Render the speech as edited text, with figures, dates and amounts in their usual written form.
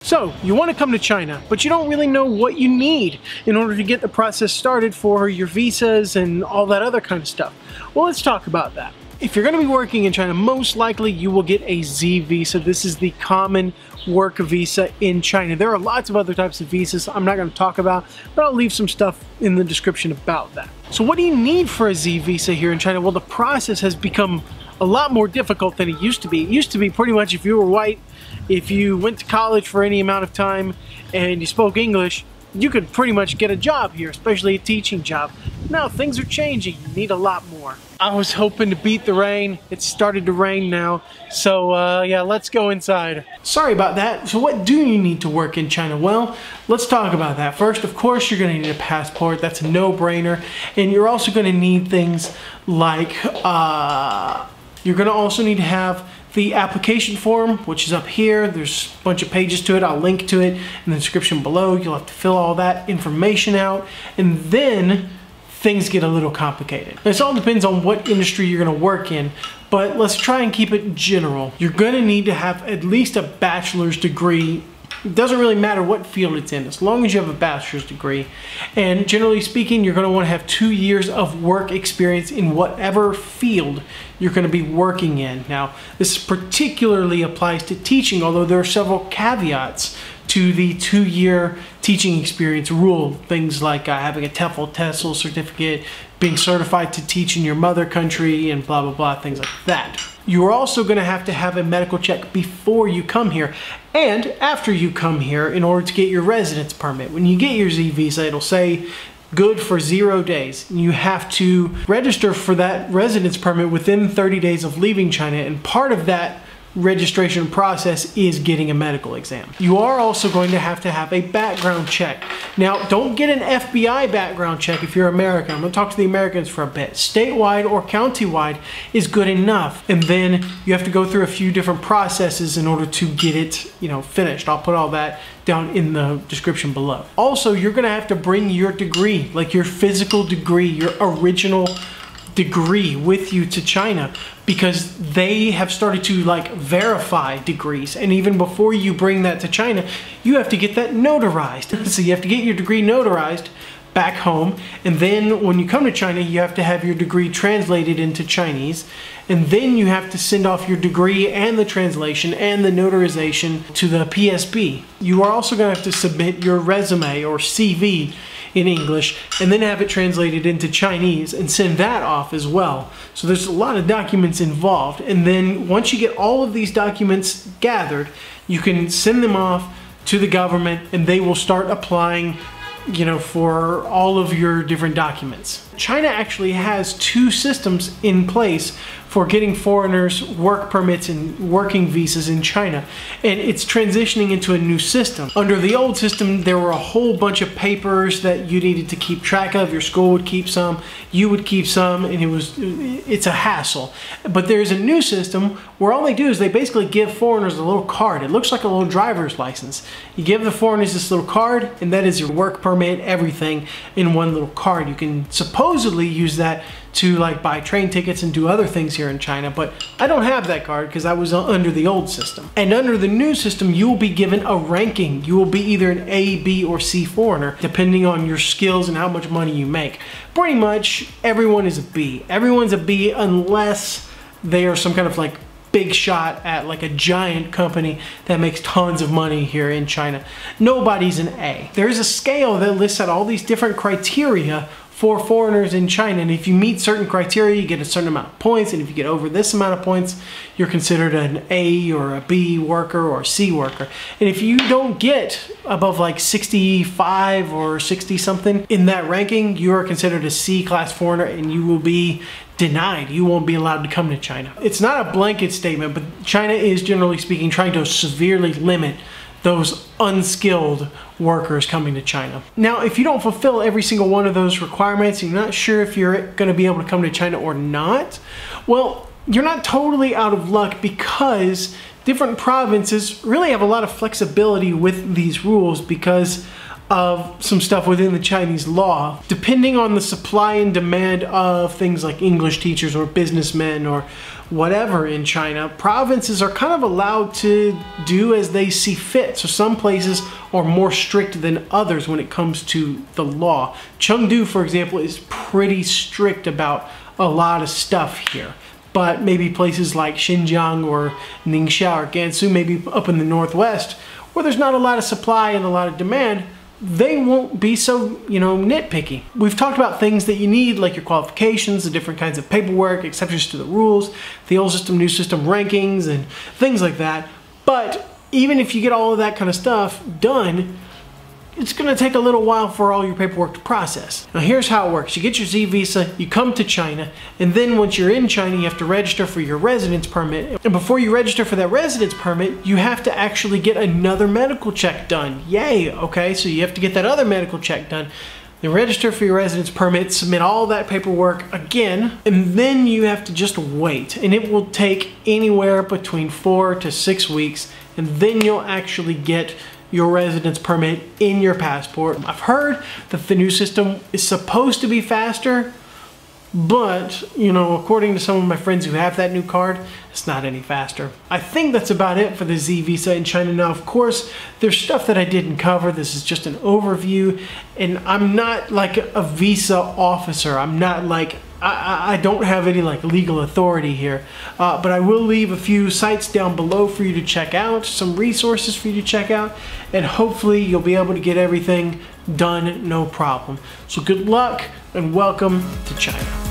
So, you want to come to China, but you don't really know what you need in order to get the process started for your visas and all that other kind of stuff. Well, let's talk about that. If you're going to be working in China, most likely you will get a Z visa. This is the common work visa in China. There are lots of other types of visas I'm not going to talk about, but I'll leave some stuff in the description about that. So what do you need for a Z visa here in China? Well, the process has become a lot more difficult than it used to be. It used to be pretty much if you were white, if you went to college for any amount of time and you spoke English, you could pretty much get a job here, especially a teaching job. Now things are changing. You need a lot more. I was hoping to beat the rain. It's started to rain now. So yeah, let's go inside. Sorry about that. So what do you need to work in China? Well, let's talk about that. First, of course, you're going to need a passport. That's a no-brainer. And you're also going to need things like, you're going to also need to have the application form, which is up here. There's a bunch of pages to it. I'll link to it in the description below. You'll have to fill all that information out, and then things get a little complicated. This all depends on what industry you're going to work in, but let's try and keep it general. You're going to need to have at least a bachelor's degree. It doesn't really matter what field it's in, as long as you have a bachelor's degree. And generally speaking, you're going to want to have 2 years of work experience in whatever field you're going to be working in. Now, this particularly applies to teaching, although there are several caveats to the 2-year teaching experience rule. Things like having a TESOL certificate, being certified to teach in your mother country, and blah, blah, blah, things like that. You're also going to have a medical check before you come here and after you come here in order to get your residence permit. When you get your Z visa, it'll say good for 0 days. You have to register for that residence permit within 30 days of leaving China, and part of that registration process is getting a medical exam. You are also going to have a background check. Now, don't get an FBI background check if you're American. I'm going to talk to the Americans for a bit. Statewide or countywide is good enough. And then you have to go through a few different processes in order to get it, finished. I'll put all that down in the description below. Also, you're going to have to bring your degree, like your physical degree, your original degree with you to China, because they have started to verify degrees, and even before you bring that to China, you have to get that notarized. So you have to get your degree notarized back home, and then when you come to China, you have to have your degree translated into Chinese, and then you have to send off your degree and the translation and the notarization to the PSB. You are also going to have to submit your resume or CV in English, and then have it translated into Chinese and send that off as well. So there's a lot of documents involved, and then once you get all of these documents gathered, you can send them off to the government and they will start applying for all of your different documents. China actually has 2 systems in place for getting foreigners work permits and working visas in China, and it's transitioning into a new system. Under the old system, there were a whole bunch of papers that you needed to keep track of. Your school would keep some, you would keep some, and it's a hassle. But there's a new system where all they do is they basically give foreigners a little card. It looks like a little driver's license. You give the foreigners this little card, and that is your work permit, everything in one little card. You can supposedly use that to buy train tickets and do other things here in China, but I don't have that card because I was under the old system. And under the new system, you will be given a ranking. You will be either an A, B, or C foreigner, depending on your skills and how much money you make. Pretty much everyone is a B. Everyone's a B unless they are some kind of big shot at a giant company that makes tons of money here in China. Nobody's an A. There's a scale that lists out all these different criteria for foreigners in China, and if you meet certain criteria, you get a certain amount of points, and if you get over this amount of points, you're considered an A or a B worker or a C worker. And if you don't get above 65 or 60 something in that ranking, you are considered a C class foreigner and you will be denied. You won't be allowed to come to China. It's not a blanket statement, but China is generally speaking trying to severely limit those unskilled workers coming to China. Now, if you don't fulfill every single one of those requirements, you're not sure if you're going to be able to come to China or not, well, you're not totally out of luck, because different provinces really have a lot of flexibility with these rules, because of some stuff within the Chinese law. Depending on the supply and demand of things like English teachers or businessmen or whatever in China, provinces are kind of allowed to do as they see fit. So some places are more strict than others when it comes to the law. Chengdu, for example, is pretty strict about a lot of stuff here. But maybe places like Xinjiang or Ningxia or Gansu, maybe up in the northwest, where there's not a lot of supply and a lot of demand, they won't be so, nitpicky. We've talked about things that you need, like your qualifications, the different kinds of paperwork, exceptions to the rules, the old system, new system rankings, and things like that. But even if you get all of that kind of stuff done, it's going to take a little while for all your paperwork to process. Now here's how it works. You get your Z visa, you come to China, and then once you're in China, you have to register for your residence permit. And before you register for that residence permit, you have to actually get another medical check done. Yay, okay, so you have to get that other medical check done. Then register for your residence permit, submit all that paperwork again, and then you have to just wait. And it will take anywhere between 4 to 6 weeks, and then you'll actually get your residence permit in your passport. I've heard that the new system is supposed to be faster, but, according to some of my friends who have that new card, it's not any faster. I think that's about it for the Z visa in China. Now, of course, there's stuff that I didn't cover. This is just an overview, and I'm not like a visa officer. I'm not like, I don't have any like legal authority here, but I will leave a few sites down below for you to check out, some resources for you to check out, and hopefully you'll be able to get everything done no problem. So good luck and welcome to China.